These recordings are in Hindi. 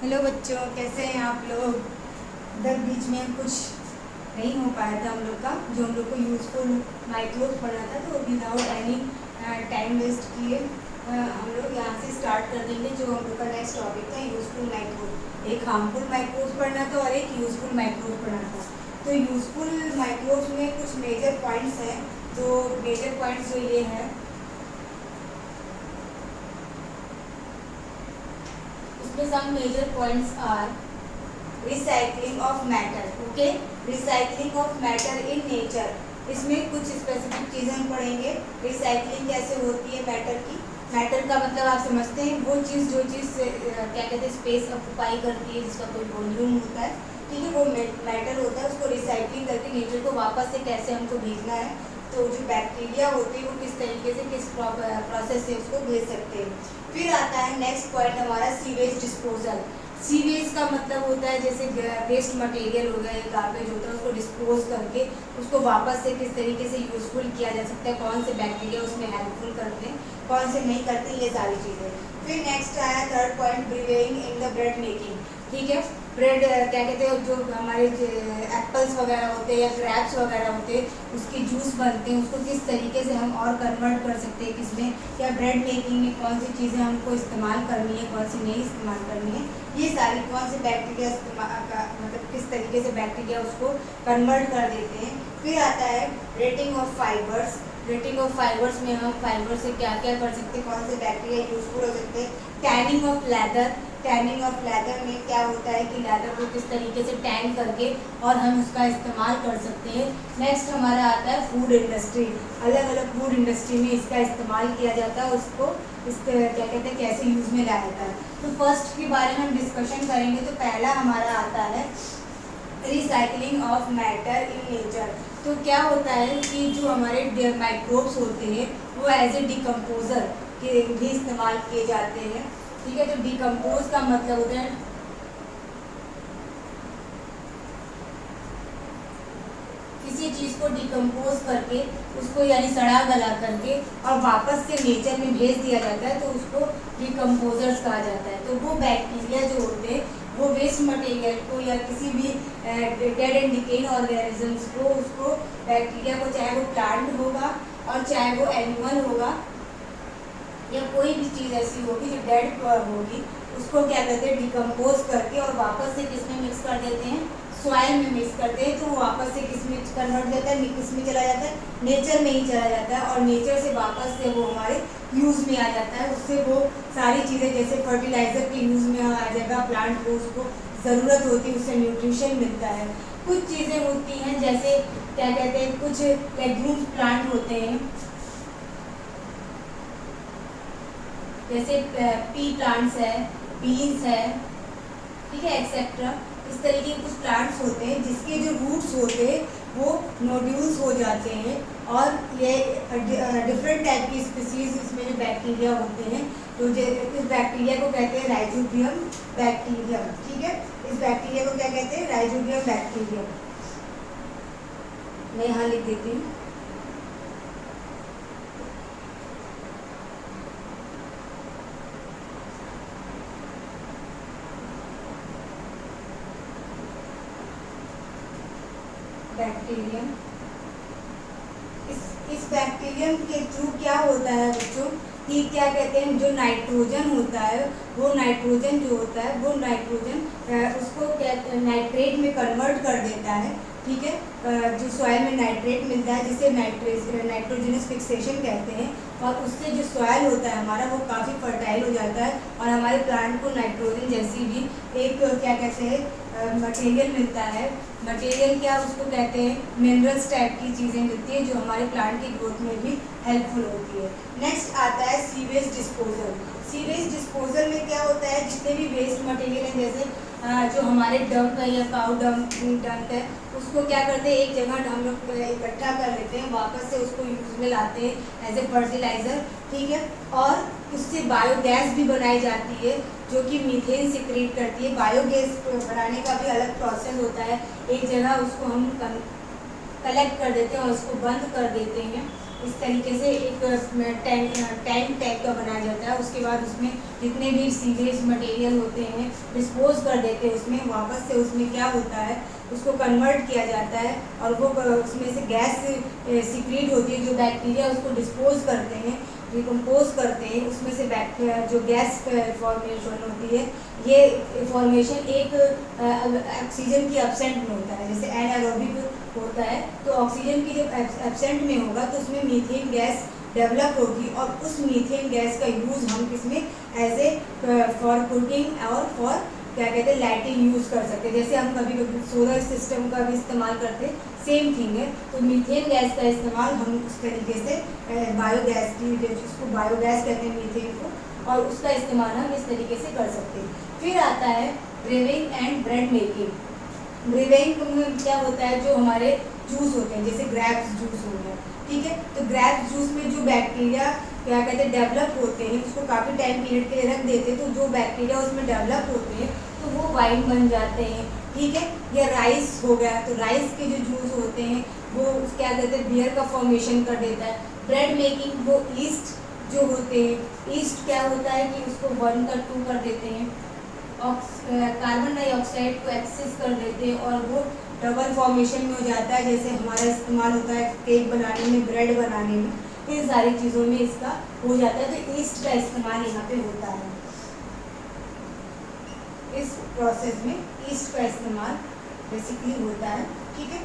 हेलो बच्चों, कैसे हैं आप लोग। इधर बीच में कुछ नहीं हो पाया था हम लोग का, जो हम लोग को यूज़फुल माइक्रोब्स पढ़ना था, तो विदाउट एनी टाइम वेस्ट किए हम लोग यहाँ से स्टार्ट कर देंगे। जो हम लोग का नेक्स्ट टॉपिक था यूज़फुल माइक्रोब। एक हार्मफुल माइक्रोब्स पढ़ना था और एक यूज़फुल माइक्रोब्स पढ़ना था। तो यूज़फुल माइक्रोब्स में कुछ मेजर पॉइंट्स हैं। तो मेजर पॉइंट्स जो ये है, some major points are recycling of matter. Okay, recycling of matter in nature. इसमें कुछ स्पेसिफिक चीज़ें हम पढ़ेंगे। रिसाइकलिंग कैसे होती है मैटर की। मैटर का मतलब आप समझते हैं, वो चीज़ जो चीज़ क्या कहते हैं स्पेस ऑक्युपाई करती है, जिसका कोई वॉल्यूम होता है, ठीक है, वो मैटर होता है। उसको रिसाइकलिंग करके नेचर को वापस से कैसे हमको भेजना है, तो जो बैक्टीरिया होती है वो किस तरीके से किस प्रोसेस से उसको भेज सकते हैं। फिर आता है नेक्स्ट पॉइंट हमारा सीवेज डिस्पोजल। सीवेज का मतलब होता है जैसे वेस्ट मटेरियल हो गया या गार्बेज होता है, उसको डिस्पोज करके उसको वापस से किस तरीके से यूजफुल किया जा सकता है, कौन से बैक्टीरिया उसमें हेल्पफुल करते हैं, कौन से नहीं करते, ये सारी चीज़ें। फिर नेक्स्ट आया third point, brewing in the bread making. ठीक है, ब्रेड क्या कहते हैं, जो हमारे एप्पल्स वगैरह होते हैं या ग्रेप्स वगैरह होते हैं, उसके जूस बनते हैं, उसको किस तरीके से हम और कन्वर्ट कर सकते हैं किसमें, या ब्रेड मेकिंग में कौन सी चीज़ें हमको इस्तेमाल करनी है, कौन सी नहीं इस्तेमाल करनी है, ये सारी कौन से बैक्टीरिया मतलब किस तरीके से बैक्टीरिया उसको कन्वर्ट कर देते हैं। फिर आता है rating of fibres. Rating of fibres में हम फाइबर से क्या क्या कर सकते हैं, कौन से बैक्टीरिया यूजफुल हो सकते हैं। Tanning of leather. Tanning of leather में क्या होता है कि लेदर को किस तरीके से टैन करके और हम उसका इस्तेमाल कर सकते हैं। नेक्स्ट हमारा आता है फूड इंडस्ट्री। अलग अलग फूड इंडस्ट्री में इसका इस्तेमाल किया जाता है, उसको क्या कहते हैं कैसे यूज़ में लाया जाता है। तो फर्स्ट के बारे में हम डिस्कशन करेंगे। तो पहला हमारा आता है recycling of matter in nature. तो क्या होता है कि जो हमारे माइक्रोब्स होते हैं वो एज ए डिकम्पोजर के भी इस्तेमाल किए जाते हैं। ठीक है, तो डिकम्पोज का मतलब होता है किसी चीज़ को डिकम्पोज करके उसको यानी सड़ा गला करके और वापस से नेचर में भेज दिया जाता है, तो उसको डिकम्पोजर्स कहा जाता है। तो वो बैक्टीरिया जो होते हैं वो वेस्ट मटेरियल को या किसी भी डेड एंड डिकेइंग ऑर्गेनिजम्स को, उसको बैक्टीरिया को, चाहे वो प्लांट होगा और चाहे वो एनिमल होगा या कोई भी चीज़ ऐसी होगी जो डेड होगी, उसको क्या करते हैं डिकम्पोज करके और वापस से किस में मिक्स कर देते हैं, सॉइल में मिक्स करते हैं। तो वो वापस से किस में कन्वर्ट होता है, किस में चला जाता है, नेचर में ही चला जाता है, और नेचर से वापस से वो हमारे यूज़ में आ जाता है। उससे वो सारी चीज़ें जैसे फर्टिलाइज़र के यूज़ में आ जाएगा, प्लांट को उसको ज़रूरत होती है, उससे न्यूट्रिशन मिलता है। कुछ चीज़ें होती हैं जैसे क्या कहते हैं, कुछ लेग्यूम्स प्लांट होते हैं जैसे पी प्लांट्स है, बीन्स है, ठीक है, एक्सेट्रा। इस तरीके के कुछ प्लांट्स होते हैं जिसके जो रूट्स होते हैं वो नोड्यूल्स हो जाते हैं, और ये डिफरेंट टाइप की स्पीसीज इसमें जो बैक्टीरिया होते हैं, तो इस बैक्टीरिया को कहते हैं राइजोबियम बैक्टीरियम। ठीक है, इस बैक्टीरिया को क्या कहते हैं, राइजोबियम बैक्टीरियम। मैं यहाँ लिख देती हूँ। बैक्टीरियम, इस बैक्टीरियम के थ्रू क्या होता है बच्चों कि क्या कहते हैं, जो नाइट्रोजन होता है वो नाइट्रोजन जो होता है वो नाइट्रोजन उसको क्या नाइट्रेट में कन्वर्ट कर देता है। ठीक है, जो सॉइल में नाइट्रेट मिलता है जिसे नाइट्रोजनस फिक्सेशन कहते हैं, और उससे जो सॉइल होता है हमारा वो काफ़ी फर्टाइल हो जाता है, और हमारे प्लांट को नाइट्रोजन जैसी भी एक क्या कहते हैं मटेरियल मिलता है। मटेरियल क्या उसको कहते हैं, मिनरल्स टाइप की चीज़ें मिलती है जो हमारे प्लांट की ग्रोथ में भी हेल्पफुल होती है। नेक्स्ट आता है सीवेज डिस्पोजल। सीवेज डिस्पोजल में क्या होता है, जितने भी वेस्ट मटेरियल हैं जैसे जो हमारे डंप है या काउ डंप है, उसको क्या करते हैं एक जगह हम लोग इकट्ठा कर लेते हैं, वापस से उसको यूज़ में लाते हैं एज ए फर्टिलाइज़र। ठीक है, और उससे बायोगैस भी बनाई जाती है जो कि मीथेन सिक्रीट करती है। बायोगैस बनाने का भी अलग प्रोसेस होता है। एक जगह उसको हम कलेक्ट कर देते हैं और उसको बंद कर देते हैं, इस तरीके से एक टैंक टाइप का बनाया जाता है। उसके बाद उसमें जितने भी सीवेज मटेरियल होते हैं डिस्पोज कर देते हैं उसमें, वापस से उसमें क्या होता है उसको कन्वर्ट किया जाता है और वो उसमें से गैस सीक्रेट होती है, जो बैक्टीरिया उसको डिस्पोज करते हैं, डिकम्पोज करते हैं, उसमें से जो गैस फॉर्मेशन होती है, ये फॉर्मेशन एक ऑक्सीजन की एब्सेंट में होता है। जैसे एनारोबिक होता है तो ऑक्सीजन की जब एब्सेंट में होगा तो उसमें मीथेन गैस डेवलप होगी और उस मीथेन गैस का यूज़ हम किसमें एज ए फॉर कुकिंग और फॉर क्या कहते हैं लाइटिंग यूज़ कर सकते हैं। जैसे हम कभी कभी सोलर सिस्टम का भी इस्तेमाल करते हैं, सेम थिंग है। तो मीथेन गैस का इस्तेमाल हम उस तरीके से बायोगैस की, जिसको बायोगैस कहते हैं मीथेन को, और उसका इस्तेमाल हम इस तरीके से कर सकते हैं। फिर आता है braving and bread making. Braving में क्या होता है, जो हमारे जूस होते हैं जैसे ग्रेप्स जूस हो गया, ठीक है, तो ग्रेप्स जूस में जो बैक्टीरिया क्या कहते हैं डेवलप होते हैं, उसको काफ़ी टाइम पीरियड के लिए रख देते हैं, तो जो बैक्टीरिया उसमें डेवलप होते हैं तो वो वाइन बन जाते हैं, ठीक है। या राइस हो गया, तो राइस के जो जूस होते हैं वो क्या कहते हैं बियर का फॉर्मेशन कर देता है। ब्रेड मेकिंग वो ईस्ट जो होते हैं, ईस्ट क्या होता है कि उसको 1 का 2 कर देते हैं, कार्बन डाइऑक्साइड को एक्सेस कर देते हैं और वो डबल फॉर्मेशन में हो जाता है। जैसे हमारा इस्तेमाल होता है केक बनाने में, ब्रेड बनाने में, इन सारी चीज़ों में इसका हो जाता है। तो ईस्ट का इस्तेमाल यहाँ पे होता है, इस प्रोसेस में ईस्ट का इस्तेमाल बेसिकली होता है, ठीक है।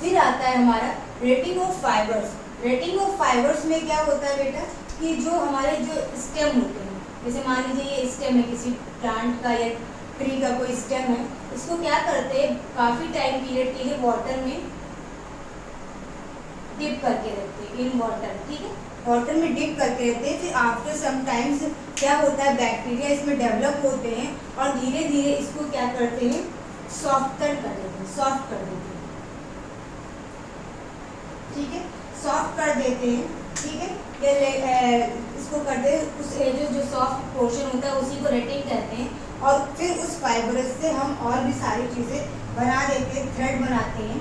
फिर आता है हमारा rating of fibres. Rating of fibres में क्या होता है बेटा कि जो हमारे जो स्टेम होते हैं, जैसे मान लीजिए ये स्टेम है किसी प्लांट का या ट्री का कोई स्टेम है, इसको क्या करते हैं काफ़ी टाइम पीरियड के लिए वाटर में डिप करके रखते हैं, इन वाटर, ठीक है, वाटर में डिप करके रखते हैं। फिर आफ्टर सम टाइम्स क्या होता है बैक्टीरिया इसमें डेवलप होते हैं और धीरे धीरे इसको क्या करते हैं सॉफ्टन कर देते हैं, सॉफ्ट कर देते हैं, ठीक है, सॉफ्ट कर देते हैं, ठीक है। ये इसको करते हैं, उस जो सॉफ्ट पोर्शन होता है उसी को रेटिंग कहते हैं। और फिर उस फाइबरस से हम और भी सारी चीज़ें बना देते हैं, थ्रेड बनाते हैं,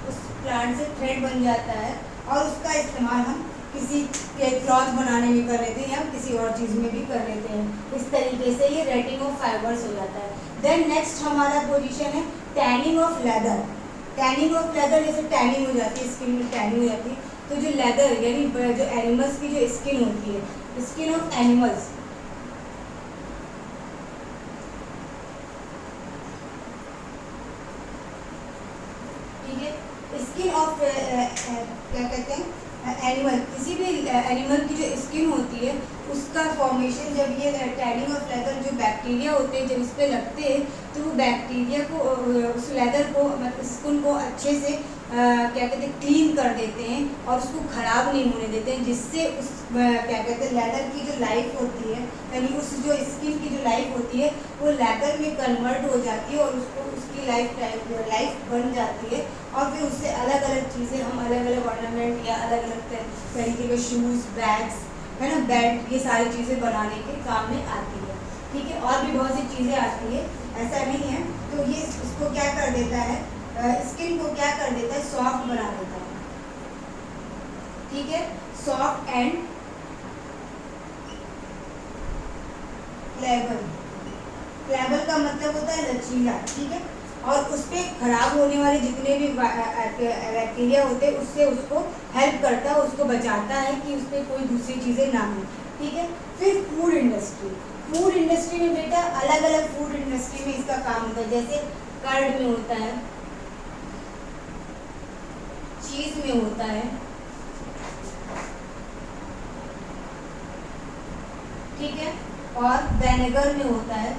उस प्लांट से थ्रेड बन जाता है और उसका इस्तेमाल हम किसी के क्लॉथ बनाने में कर लेते हैं या किसी और चीज़ में भी कर लेते हैं। इस तरीके से ये रेटिंग ऑफ फाइबर्स हो जाता है। देन नेक्स्ट हमारा पोजीशन है tanning of leather. Tanning of leather, जैसे टैनिंग हो जाती है, स्किन में टैनिंग हो जाती है, तो जो लेदर यानी जो एनिमल्स की जो स्किन होती है, स्किन ऑफ एनिमल्स, ठीक है, स्किन ऑफ क्या कहते हैं एनिमल, किसी भी एनिमल की जो स्किन होती है उसका फॉर्मेशन, जब ये टैनिंग ऑफ लेदर जो बैक्टीरिया होते हैं जब इस पर लगते हैं तो वो बैक्टीरिया को उस लेदर को मतलब स्किन को अच्छे से क्या कहते हैं क्लीन कर देते हैं और उसको ख़राब नहीं होने देते हैं, जिससे उस क्या कहते हैं लेदर की जो लाइफ होती है यानी उस जो स्किन की जो लाइफ होती है वो लेदर में कन्वर्ट हो जाती है और उसको उसकी लाइफ बन जाती है। और फिर उससे अलग अलग चीज़ें हम अलग अलग ऑर्नामेंट या अलग अलग तरीके के शूज़, बैग्स, है ना, बेल्ट, ये सारी चीज़ें बनाने के काम में आती है, ठीक है। और भी बहुत सी चीज़ें आती है, ऐसा नहीं है। तो ये इसको क्या कर देता है, स्किन को क्या कर देता है सॉफ्ट बना देता है, ठीक है, सॉफ्ट एंड प्लेबल। प्लेबल का मतलब होता है लचीला, ठीक है, और उस पर खराब होने वाले जितने भी बैक्टीरिया होते हैं उससे उसको हेल्प करता है, उसको बचाता है कि उस पर कोई दूसरी चीज़ें ना हो, ठीक है। फिर फूड इंडस्ट्री। फूड इंडस्ट्री में बेटा अलग अलग फूड इंडस्ट्री में इसका काम होता है, जैसे कर्ड में होता है, चीज़ में होता है, ठीक है, और विनेगर में होता है।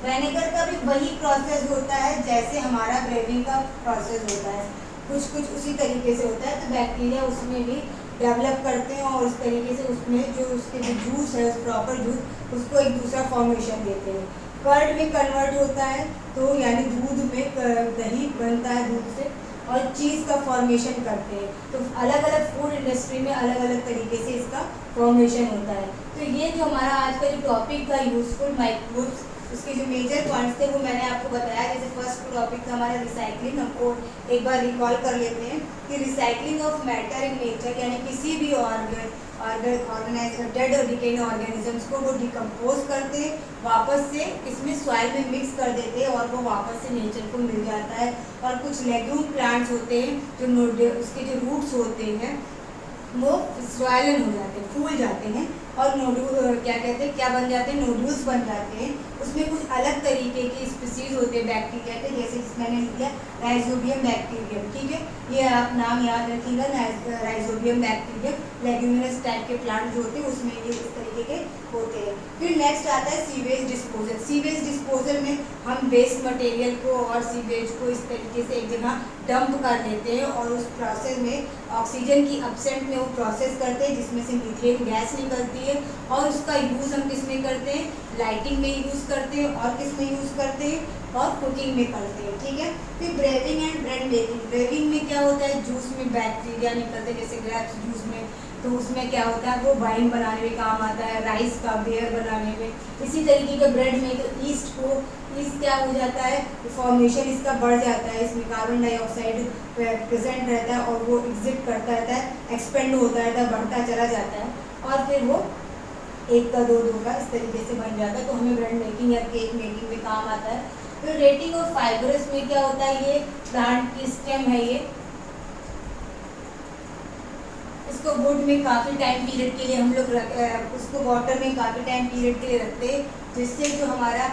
विनेगर का भी वही प्रोसेस होता है जैसे हमारा ब्रेविंग का प्रोसेस होता है, कुछ कुछ उसी तरीके से होता है। तो बैक्टीरिया उसमें भी डेवलप करते हैं और उस तरीके से उसमें जो उसके जो जूस है, उस प्रॉपर जूस उसको एक दूसरा फॉर्मेशन देते हैं। कर्ड में कन्वर्ट होता है तो यानी दूध में दही बनता है दूध से, और चीज़ का फॉर्मेशन करते हैं। तो अलग अलग फूड इंडस्ट्री में अलग अलग तरीके से इसका फॉर्मेशन होता है। तो ये जो हमारा आज का जो टॉपिक था यूजफुल माइक्रोब्स उसके जो मेजर पॉइंट्स थे वो मैंने आपको बताया। जैसे फर्स्ट टॉपिक था हमारा रिसाइकलिंग, हमको एक बार रिकॉल कर लेते हैं कि recycling of matter in nature, यानी किसी भी डेड और डिकेइंग ऑर्गेनिजम्स को वो डिकम्पोज करते हैं, वापस से इसमें सॉइल में मिक्स कर देते हैं और वो वापस से नेचर को मिल जाता है। और कुछ लेग्यूम प्लांट्स होते हैं जो उसके जो रूट्स होते हैं वो स्वैलन हो जाते हैं, फूल जाते हैं और क्या कहते हैं, क्या बन जाते हैं, नोड्यूल्स बन जाते हैं। उसमें कुछ अलग तरीके के स्पीसीज होते हैं बैक्टीरिया के, जैसे मैंने लिख लिया राइजोबियम बैक्टीरियम, ठीक है, ये आप नाम याद रखिएगा, राइजोबियम बैक्टीरियम। लेग्यूमिनस टाइप के प्लांट जो होते हैं उसमें ये इस तरीके के होते हैं। फिर नेक्स्ट आता है सीवेज डिस्पोजल। सीवेज डिस्पोजल में हम वेस्ट मटेरियल को और सीवेज को इस तरीके से एक जगह डंप कर देते हैं और उस प्रोसेस में ऑक्सीजन की अपसेंट में वो प्रोसेस करते हैं जिसमें से मीथेन गैस निकलती है और उसका यूज़ हम किस में करते हैं, लाइटिंग में यूज़ करते हैं और किस में यूज़ करते हैं, और कुकिंग में करते हैं, ठीक है। फिर braving and bread making. Braving में क्या होता है, जूस में बैक्टीरिया निकलते हैं, जैसे ग्रेप्स जूस में, तो उसमें क्या होता है वो वाइन बनाने में काम आता है, राइस का बेयर बनाने में। इसी तरीके के ब्रेड में तो ईस्ट क्या हो जाता है, फॉर्मेशन इसका बढ़ जाता है, इसमें कार्बन डाइऑक्साइड प्रेजेंट रहता है और वो एग्जिट करता रहता है, एक्सपेंड होता रहता है, बढ़ता चला जाता है और फिर वो एक का दो का इस तरीके से बन जाता है। तो हमें ब्रेड मेकिंग या केक मेकिंग में काम आता है। फिर रेटिंग ऑफ फाइबरस में क्या होता है, ये प्लांट की स्टेम है, ये इसको वुड में काफ़ी टाइम पीरियड के लिए हम लोग उसको वाटर में काफ़ी टाइम पीरियड के लिए रखते हैं, जिससे जो हमारा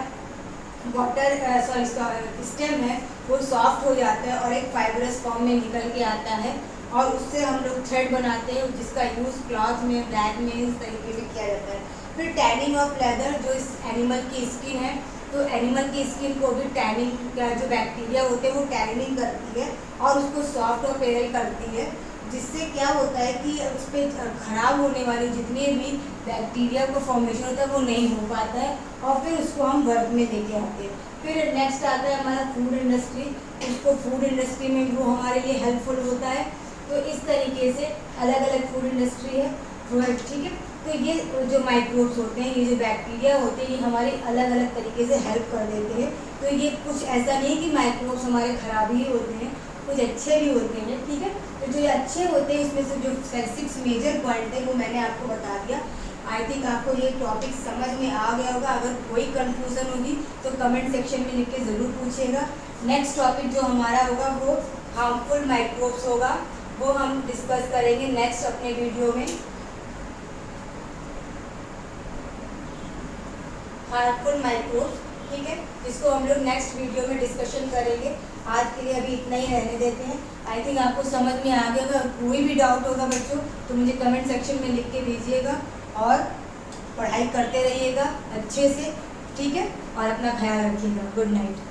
स्टेम है वो सॉफ्ट हो जाता है और एक फाइबरस फॉर्म में निकल के आता है और उससे हम लोग थ्रेड बनाते हैं जिसका यूज़ क्लॉथ में, बैग में इस तरीके से किया जाता है। फिर टैनिंग ऑफ लेदर, जो इस एनिमल की स्किन है, तो एनिमल की स्किन को भी टैनिंग का जो बैक्टीरिया होते हैं वो टैनिंग करती है और उसको सॉफ्ट और पेरल करती है, जिससे क्या होता है कि उस पर ख़राब होने वाले जितने भी बैक्टीरिया का फॉर्मेशन होता है वो नहीं हो पाता है और फिर उसको हम वर्क में लेके आते हैं। फिर नेक्स्ट आता है हमारा फूड इंडस्ट्री। उसको फूड इंडस्ट्री में वो हमारे लिए हेल्पफुल होता है। तो इस तरीके से अलग अलग फूड इंडस्ट्री है, ठीक है। तो ये जो माइक्रोब्स होते हैं, ये जो बैक्टीरिया होते हैं, ये हमारे अलग अलग तरीके से हेल्प कर देते हैं। तो ये कुछ ऐसा नहीं है कि माइक्रोब्स हमारे ख़राब ही होते हैं, कुछ अच्छे भी होते हैं, ठीक है। तो जो ये अच्छे होते हैं उसमें से जो 6 मेजर पॉइंट है वो मैंने आपको बता दिया। आई थिंक आपको ये टॉपिक समझ में आ गया होगा। अगर कोई कंफ्यूजन होगी तो कमेंट सेक्शन में लिख के ज़रूर पूछिएगा। नेक्स्ट टॉपिक जो हमारा होगा वो हार्मफुल माइक्रोब्स होगा, वो हम डिस्कस करेंगे नेक्स्ट अपने वीडियो में। हार्मफुल माइक्रोब्स, ठीक है, जिसको हम लोग नेक्स्ट वीडियो में डिस्कशन करेंगे। आज के लिए अभी इतना ही रहने देते हैं। आई थिंक आपको समझ में आ गया होगा। कोई भी डाउट होगा बच्चों तो मुझे कमेंट सेक्शन में लिख के दीजिएगा और पढ़ाई करते रहिएगा अच्छे से, ठीक है, और अपना ख्याल रखिएगा। Good night.